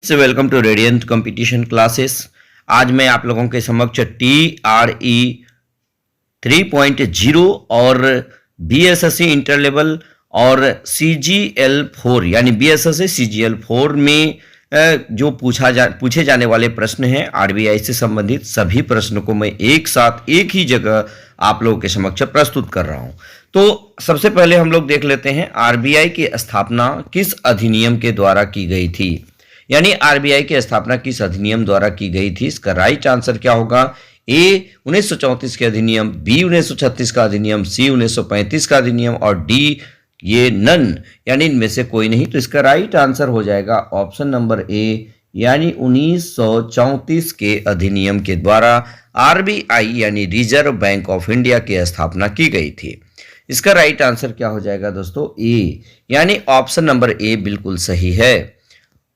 से welcome to radiant competition classes. आज मैं आप लोगों के समक्ष TRE 3.0 और BSSC इंटर लेवल और CGL 4 यानी BSSC CGL 4 में जो पूछे जाने वाले प्रश्न हैं RBI से संबंधित सभी प्रश्नों को मैं एक साथ एक ही जगह आप लोगों के समक्ष प्रस्तुत कर रहा हूं। तो सबसे पहले हम लोग देख लेते हैं RBI की स्थापना किस अधिनियम के द्वारा की गई थी, यानी आरबीआई की स्थापना किस अधिनियम द्वारा की गई थी। इसका राइट आंसर क्या होगा? ए 1934 के अधिनियम, बी 1936 का अधिनियम, सी 1935 का अधिनियम और डी ये नन यानी इनमें से कोई नहीं। तो इसका राइट आंसर हो जाएगा ऑप्शन नंबर ए यानी 1934 के अधिनियम के द्वारा आरबीआई यानी रिजर्व बैंक ऑफ इंडिया की स्थापना की गई थी। इसका राइट आंसर क्या हो जाएगा दोस्तों? ए यानी ऑप्शन नंबर ए बिल्कुल सही है।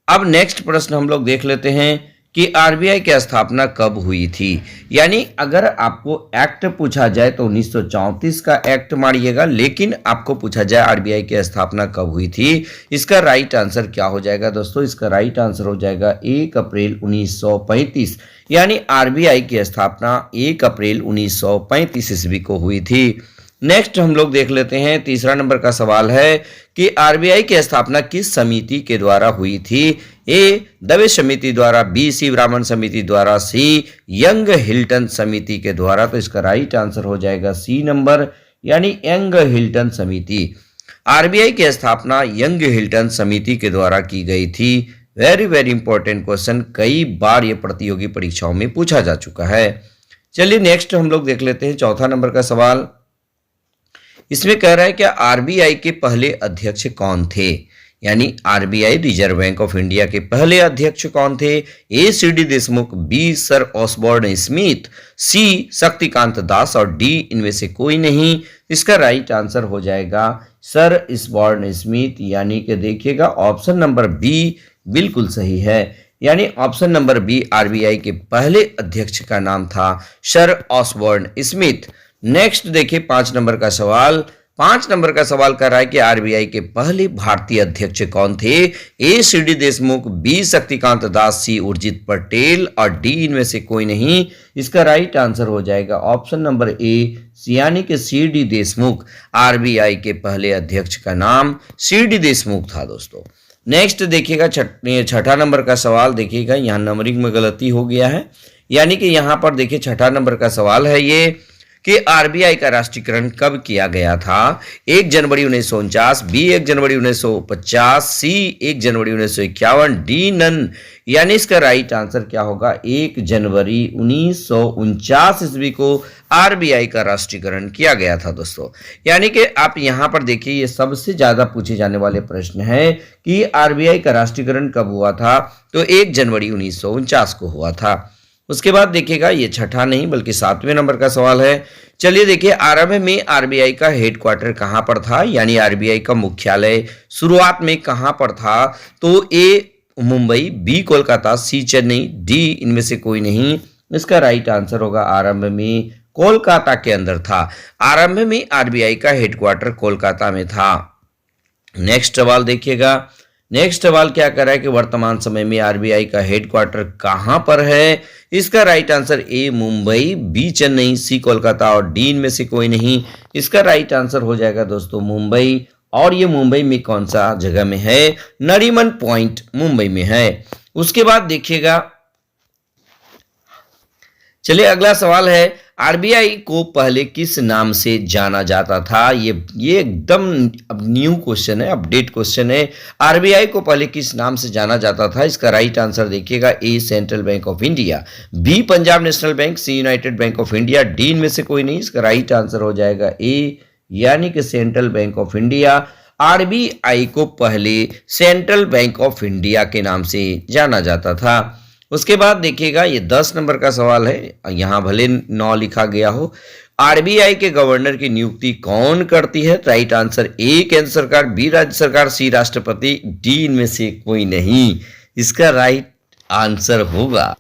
अब नेक्स्ट प्रश्न हम लोग देख लेते हैं कि आरबीआई की स्थापना कब हुई थी। यानी अगर आपको एक्ट पूछा जाए तो 1934 का एक्ट मारिएगा, लेकिन आपको पूछा जाए आरबीआई की स्थापना कब हुई थी, इसका राइट आंसर क्या हो जाएगा दोस्तों? इसका राइट आंसर हो जाएगा 1 अप्रैल 1935 यानी आरबीआई की स्थापना 1 अप्रैल 1935 ईस्वी को हुई थी। नेक्स्ट हम लोग देख लेते हैं, तीसरा नंबर का सवाल है कि आरबीआई की स्थापना किस समिति के द्वारा हुई थी। ए दवे समिति द्वारा, बी सी ब्राह्मण समिति द्वारा, सी यंग हिल्टन समिति के द्वारा। तो इसका राइट आंसर हो जाएगा सी नंबर यानी यंग हिल्टन समिति। आरबीआई की स्थापना यंग हिल्टन समिति के द्वारा की गई थी। वेरी इंपॉर्टेंट क्वेश्चन, कई बार यह प्रतियोगी परीक्षाओं में पूछा जा चुका है। चलिए नेक्स्ट हम लोग देख लेते हैं, चौथा नंबर का सवाल। इसमें कह रहा है कि आरबीआई के पहले अध्यक्ष कौन थे, यानी RBI Reserve Bank of India के पहले अध्यक्ष कौन थे। A C D. Deshmukh, B sir Osborne Smith, C Shaktikanta Das और डी इनमें से कोई नहीं। इसका राइट आंसर हो जाएगा सर ऑसबोर्न स्मिथ, यानी कि देखिएगा ऑप्शन नंबर बी बिल्कुल सही है। यानी ऑप्शन नंबर बी आरबीआई के पहले अध्यक्ष का नाम था सर ऑसबोर्न स्मिथ। नेक्स्ट देखिए 5 नंबर का सवाल। 5 नंबर का सवाल कर रहा है कि आरबीआई के पहले भारतीय अध्यक्ष कौन थे। A C D. Deshmukh, B Shaktikanta Das, सी उर्जित पटेल और डी इनमें से कोई नहीं। इसका राइट आंसर हो जाएगा ऑप्शन नंबर ए यानी कि सी.डी. देशमुख। आरबीआई के पहले अध्यक्ष का नाम सी.डी. देशमुख था दोस्तों। नेक्स्ट देखिएगा छठा नंबर का सवाल। देखिएगा यहाँ नंबरिंग में गलती हो गया है, यानी कि यहाँ पर देखिए छठा नंबर का सवाल है ये कि आरबीआई का राष्ट्रीयकरण कब किया गया था। 1 जनवरी 1949, बी 1 जनवरी 1950, सी 1 जनवरी 1951, डी नन। यानी इसका राइट आंसर क्या होगा? 1 जनवरी 1949 ईस्वी को आरबीआई का राष्ट्रीयकरण किया गया था दोस्तों। यानी कि आप यहां पर देखिए ये सबसे ज्यादा पूछे जाने वाले प्रश्न है कि आरबीआई का राष्ट्रीयकरण कब हुआ था, तो 1 जनवरी 1949 को हुआ था। उसके बाद देखिएगा ये छठा नहीं बल्कि 7वें नंबर का सवाल है। चलिए देखिए आरंभ में आरबीआई का हेडक्वार्टर कहां पर था, यानी आरबीआई का मुख्यालय शुरुआत में कहां पर था। तो ए मुंबई, बी कोलकाता, सी चेन्नई, डी इनमें से कोई नहीं। इसका राइट आंसर होगा आरंभ में कोलकाता के अंदर था। आरंभ में आरबीआई का हेडक्वार्टर कोलकाता में था। नेक्स्ट सवाल देखिएगा, नेक्स्ट सवाल क्या कर रहा है कि वर्तमान समय में आरबीआई का हेडक्वार्टर कहां पर है। इसका right answer A Mumbai, B Chennai, C Kolkata और डी इनमें से कोई नहीं। इसका राइट आंसर हो जाएगा दोस्तों मुंबई। और ये मुंबई में कौन सा जगह में है? नरीमन पॉइंट मुंबई में है। उसके बाद देखिएगा, चलिए अगला सवाल है आरबीआई को पहले किस नाम से जाना जाता था। ये एकदम अब न्यू क्वेश्चन है, अपडेट क्वेश्चन है। आरबीआई को पहले किस नाम से जाना जाता था। इसका राइट आंसर देखिएगा A Central Bank of India, B Punjab National Bank, C United Bank of India, D इनमें से कोई नहीं। इसका राइट आंसर हो जाएगा ए यानी कि central Bank of India. RBI को पहले सेंट्रल बैंक ऑफ इंडिया के नाम से जाना जाता था। उसके बाद देखिएगा ये 10 नंबर का सवाल है, यहां भले 9 लिखा गया हो। आरबीआई के गवर्नर की नियुक्ति कौन करती है। राइट आंसर ए केंद्र सरकार, बी राज्य सरकार, सी राष्ट्रपति, डी इनमें से कोई नहीं। इसका राइट आंसर होगा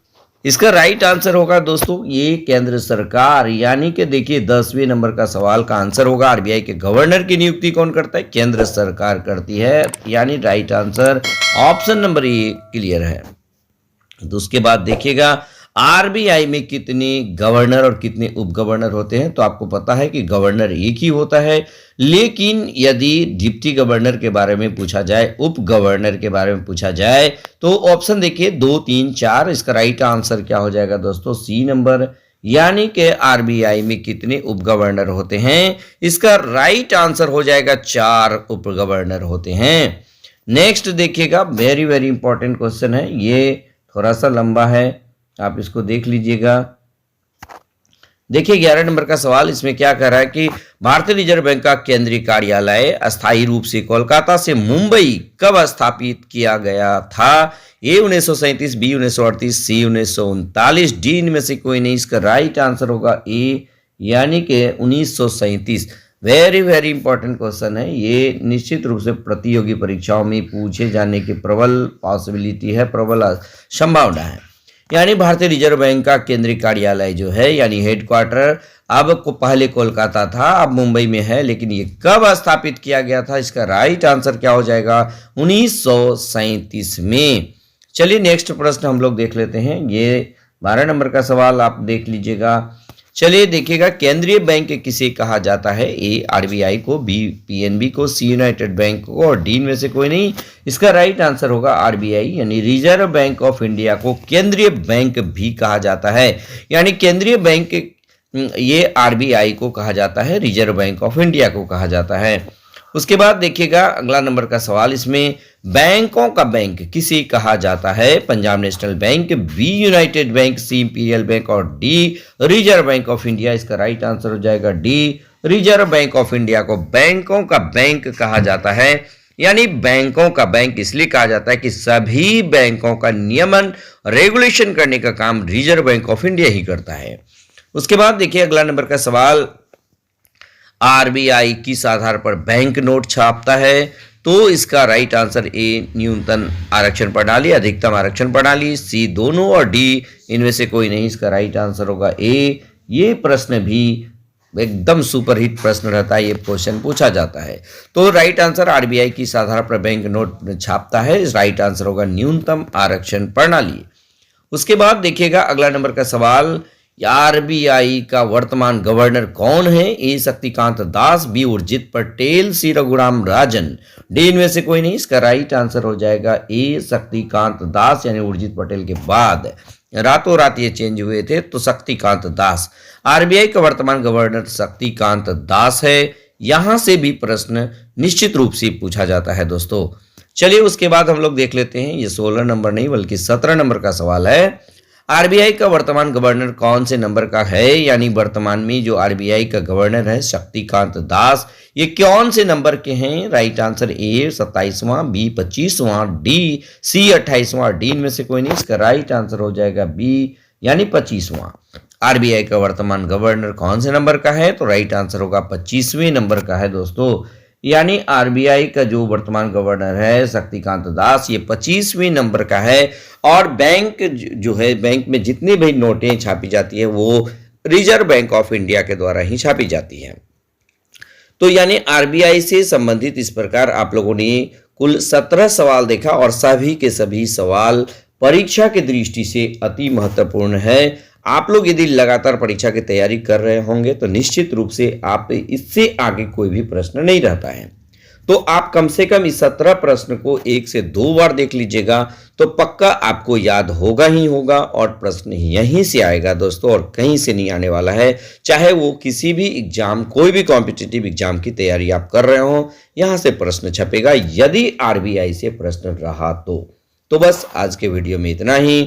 इसका राइट आंसर होगा दोस्तों ये केंद्र सरकार, यानी कि देखिए 10वें नंबर का सवाल का आंसर होगा आरबीआई के गवर्नर की नियुक्ति कौन करता है? केंद्र सरकार करती है, यानी right answer option number A clear है। तो उसके बाद देखिएगा आरबीआई में कितने गवर्नर और कितने उप गवर्नर होते हैं? तो आपको पता है कि गवर्नर एक ही होता है, लेकिन यदि डिप्टी गवर्नर के बारे में पूछा जाए, उप गवर्नर के बारे में पूछा जाए, तो ऑप्शन देखिए 2, 3, 4। इसका राइट आंसर क्या हो जाएगा दोस्तों? सी नंबर, यानी कि आरबीआई में कितने उप गवर्नर होते हैं? इसका राइट आंसर हो जाएगा 4 उप गवर्नर होते हैं। नेक्स्ट देखिएगा, वेरी वेरी इंपॉर्टेंट क्वेश्चन है, ये थोड़ा सा लंबा है, आप इसको देख लीजिएगा। देखिए 11 नंबर का सवाल, इसमें क्या कह रहा है कि भारतीय रिजर्व बैंक का केंद्रीय कार्यालय अस्थायी रूप से कोलकाता से मुंबई कब स्थापित किया गया था? ए 1937, बी 1938, सी 1939, डी इनमें से कोई नहीं। इसका राइट आंसर होगा ए, यानी कि 1937। वेरी वेरी इंपॉर्टेंट क्वेश्चन है, ये निश्चित रूप से प्रतियोगी परीक्षाओं में पूछे जाने की प्रबल पॉसिबिलिटी है, प्रबल संभावना है। यानी भारतीय रिजर्व बैंक का केंद्रीय कार्यालय जो है, यानी हेडक्वार्टर, अब को पहले कोलकाता था, अब मुंबई में है, लेकिन ये कब स्थापित किया गया था? इसका राइट आंसर क्या हो जाएगा? 1937 में। चलिए नेक्स्ट प्रश्न हम लोग देख लेते हैं, ये 12 नंबर का सवाल आप देख लीजिएगा। चलिए देखिएगा, केंद्रीय बैंक किसे कहा जाता है? ए आरबीआई को, बी पीएनबी को, सी यूनाइटेड बैंक को, और डी में से कोई नहीं। इसका राइट आंसर होगा आरबीआई, यानी रिजर्व बैंक ऑफ इंडिया को केंद्रीय बैंक भी कहा जाता है, यानी केंद्रीय बैंक ये आरबीआई को कहा जाता है, रिजर्व बैंक ऑफ इंडिया को कहा जाता है। उसके बाद देखिएगा अगला नंबर का सवाल, इसमें बैंकों का बैंक किसे कहा जाता है? Punjab National Bank, B United Bank, C Imperial Bank, और D Reserve Bank of India. इसका राइट आंसर हो जाएगा D, Reserve Bank of India को बैंकों का बैंक कहा जाता है, यानी बैंकों का बैंक इसलिए कहा जाता है कि सभी बैंकों का नियमन रेगुलेशन करने का काम रिजर्व बैंक ऑफ इंडिया ही करता है। उसके बाद देखिए अगला नंबर का सवाल, आरबीआई किस आधार पर बैंक नोट छापता है? तो इसका राइट आंसर ए न्यूनतम आरक्षण प्रणाली, अधिकतम आरक्षण प्रणाली, सी दोनों, और डी इनमें से कोई नहीं। इसका राइट आंसर होगा ए। ये प्रश्न भी एकदम सुपरहिट प्रश्न रहता है, ये क्वेश्चन पूछा जाता है। तो राइट आंसर आरबीआई किस आधार पर बैंक नोट छापता है? राइट आंसर होगा न्यूनतम आरक्षण प्रणाली। उसके बाद देखिएगा अगला नंबर का सवाल, आरबीआई का वर्तमान गवर्नर कौन है? ए शक्तिकांत दास, बी उर्जित पटेल, सी रघुराम राजन, डी इनमें से कोई नहीं। इसका राइट आंसर हो जाएगा ए शक्तिकांत दास, यानी उर्जित पटेल के बाद रातों रात ये चेंज हुए थे, तो शक्तिकांत दास। आरबीआई का वर्तमान गवर्नर शक्तिकांत दास है, यहां से भी प्रश्न निश्चित रूप से पूछा जाता है दोस्तों। चलिए उसके बाद हम लोग देख लेते हैं, ये 16 नंबर नहीं बल्कि 17 नंबर का सवाल है, आरबीआई का वर्तमान गवर्नर कौन से नंबर का है? यानी वर्तमान में जो आरबीआई का गवर्नर है शक्तिकांत दास, ये कौन से नंबर के हैं? राइट आंसर ए 27वां, बी 25वां, डी सी 28वां, डी में से कोई नहीं। इसका राइट आंसर हो जाएगा बी, यानी 25वां। आरबीआई का वर्तमान गवर्नर कौन से नंबर का है? तो राइट आंसर होगा 25वें नंबर का है दोस्तों, यानी आरबीआई का जो वर्तमान गवर्नर है शक्तिकांत दास, ये 25वें नंबर का है। और बैंक जो है, बैंक में जितनी भी नोटें छापी जाती है वो रिजर्व बैंक ऑफ इंडिया के द्वारा ही छापी जाती है। तो यानी आरबीआई से संबंधित इस प्रकार आप लोगों ने कुल 17 सवाल देखा, और सभी के सभी सवाल परीक्षा की दृष्टि से अति महत्वपूर्ण है। आप लोग यदि लगातार परीक्षा की तैयारी कर रहे होंगे तो निश्चित रूप से आप इससे आगे कोई भी प्रश्न नहीं रहता है। तो आप कम से कम इस 17 प्रश्न को 1 से 2 बार देख लीजिएगा, तो पक्का आपको याद होगा ही होगा, और प्रश्न यहीं से आएगा दोस्तों, और कहीं से नहीं आने वाला है। चाहे वो किसी भी एग्जाम, कोई भी कॉम्पिटिटिव एग्जाम की तैयारी आप कर रहे हो, यहां से प्रश्न छपेगा, यदि आरबीआई से प्रश्न रहा तो। बस आज के वीडियो में इतना ही।